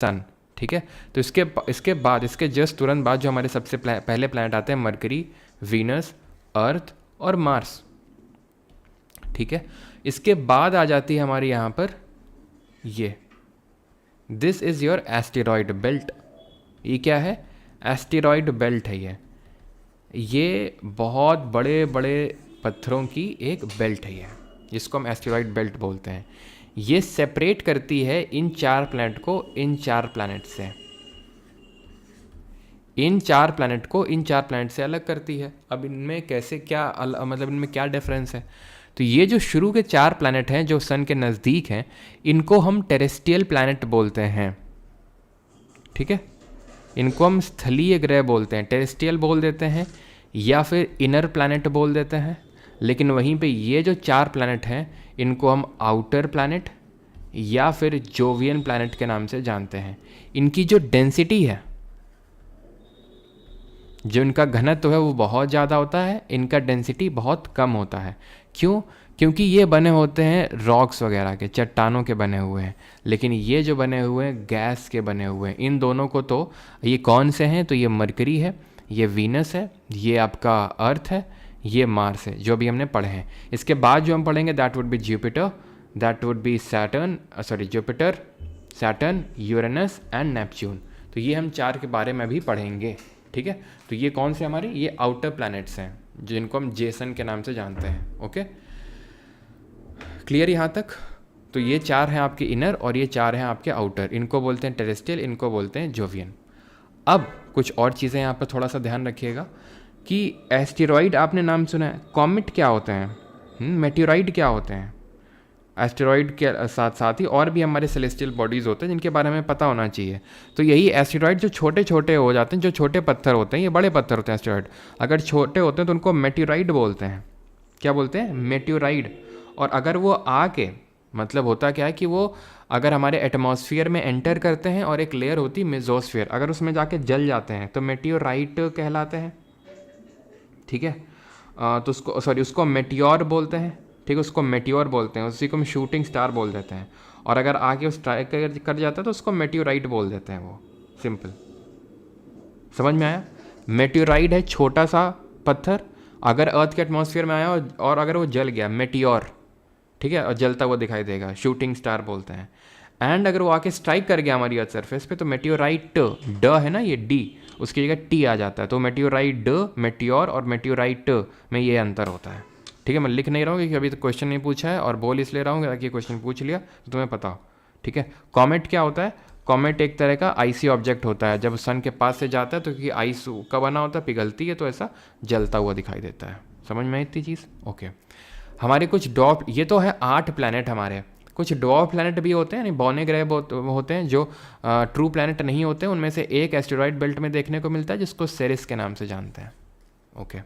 सन, ठीक है। तो इसके जस्ट तुरंत बाद जो हमारे सबसे पहले प्लैनेट आते हैं मरकरी, वीनस, अर्थ और मार्स, ठीक है। इसके बाद आ जाती है हमारी यहाँ पर ये, this is your asteroid belt. ये क्या है? एस्टेरॉयड बेल्ट है ये बहुत बड़े बड़े पत्थरों की एक बेल्ट है ये, जिसको हम एस्टेरॉयड बेल्ट बोलते हैं। ये सेपरेट करती है इन 4 प्लैनेट को इन 4 प्लैनेट से, इन 4 प्लैनेट को इन 4 प्लैनेट से अलग करती है। अब इनमें कैसे क्या मतलब इनमें क्या डिफरेंस है? तो ये जो शुरू के 4 प्लैनेट हैं जो सन के नज़दीक हैं, इनको हम टेरेस्ट्रियल प्लैनेट बोलते हैं, ठीक है। इनको हम स्थलीय ग्रह बोलते हैं, टेरेस्ट्रियल बोल देते हैं या फिर इनर प्लैनेट बोल देते हैं। लेकिन वहीं पे ये जो 4 प्लैनेट हैं इनको हम आउटर प्लैनेट या फिर जोवियन प्लैनेट के नाम से जानते हैं। इनकी जो डेंसिटी है, जो इनका घनत्व है वो बहुत ज़्यादा होता है, इनका डेंसिटी बहुत कम होता है। क्यों? क्योंकि ये बने होते हैं रॉक्स वगैरह के, चट्टानों के बने हुए हैं। लेकिन ये जो बने हुए हैं गैस के बने हुए हैं। इन दोनों को तो ये कौन से हैं? तो ये मरकरी है, ये वीनस है, ये आपका अर्थ है, ये मार्स है, जो भी हमने पढ़े हैं। इसके बाद जो हम पढ़ेंगे that would be Jupiter, that would be Jupiter, Saturn, Uranus and Neptune. तो ये हम 4 के बारे में भी पढ़ेंगे, ठीक है। तो ये कौन से हमारे ये आउटर प्लैनेट्स हैं जिनको हम जेसन के नाम से जानते हैं। ओके, क्लियर यहाँ तक? तो ये 4 हैं आपके इनर और ये 4 हैं आपके आउटर। इनको बोलते हैं टेरेस्ट्रियल, इनको बोलते हैं जोवियन। अब कुछ और चीज़ें यहाँ पर थोड़ा सा ध्यान रखिएगा कि एस्टेरॉइड आपने नाम सुना है, कॉमेट क्या होते हैं, मेटेओराइड क्या होते हैं। एस्टेरॉइड के साथ साथ ही और भी हमारे सेलेस्टियल बॉडीज़ होते हैं जिनके बारे में पता होना चाहिए। तो यही एस्टेरॉइड जो छोटे छोटे हो जाते हैं, जो छोटे पत्थर होते हैं, ये बड़े पत्थर होते हैं एस्टेरॉइड। अगर छोटे होते हैं तो उनको मेटेओराइड बोलते हैं। क्या बोलते हैं? मेटेओराइड। और अगर वो आके, मतलब होता क्या है कि वो अगर हमारे एटमॉस्फेयर में एंटर करते हैं और एक लेयर होती है मेसोस्फेयर, अगर उसमें जाके जल जाते हैं तो मेटेओराइट कहलाते हैं, ठीक है। तो उसको मेटियोर बोलते हैं, ठीक है, उसको मेटियोर बोलते हैं। उसी को हम शूटिंग स्टार बोल देते हैं। और अगर आगे वो स्ट्राइक कर जाता है तो उसको मेटियोराइट बोल देते हैं। वो सिंपल, समझ में आया? मेटियोराइट है छोटा सा पत्थर, अगर अर्थ के एटमॉस्फेयर में आया और अगर वो जल गया, मेटियोर, ठीक है, और जलता हुआ दिखाई देगा, शूटिंग स्टार बोलते हैं। एंड अगर वो आके स्ट्राइक कर गया हमारी अर्थ सरफेस पे तो मेटियोराइट, ड है ना ये डी, उसकी जगह टी आ जाता है। तो मेटियोराइट ड, मेटियोर और मेटियोराइट में ये अंतर होता है, ठीक है। मैं लिख नहीं रहा हूँ क्योंकि अभी तो क्वेश्चन नहीं पूछा है, और बोल इसलिए रहा हूँ ताकि क्वेश्चन पूछ लिया तो तुम्हें पता हो, ठीक है। कॉमेट क्या होता है? कॉमेट एक तरह का आइसी ऑब्जेक्ट होता है। जब सन के पास से जाता है तो क्योंकि आइस का बना होता है, पिघलती है, तो ऐसा जलता हुआ दिखाई देता है। समझ में आई इतनी चीज़? ओके। हमारे कुछ डॉर्फ, ये तो है 8 प्लैनेट हमारे। कुछ डॉर्फ प्लैनेट भी होते हैं, यानी बौने ग्रह होते हैं जो ट्रू प्लैनेट नहीं होते। उनमें से एक एस्टेरॉयड बेल्ट में देखने को मिलता है जिसको सेरिस के नाम से जानते हैं। ओके।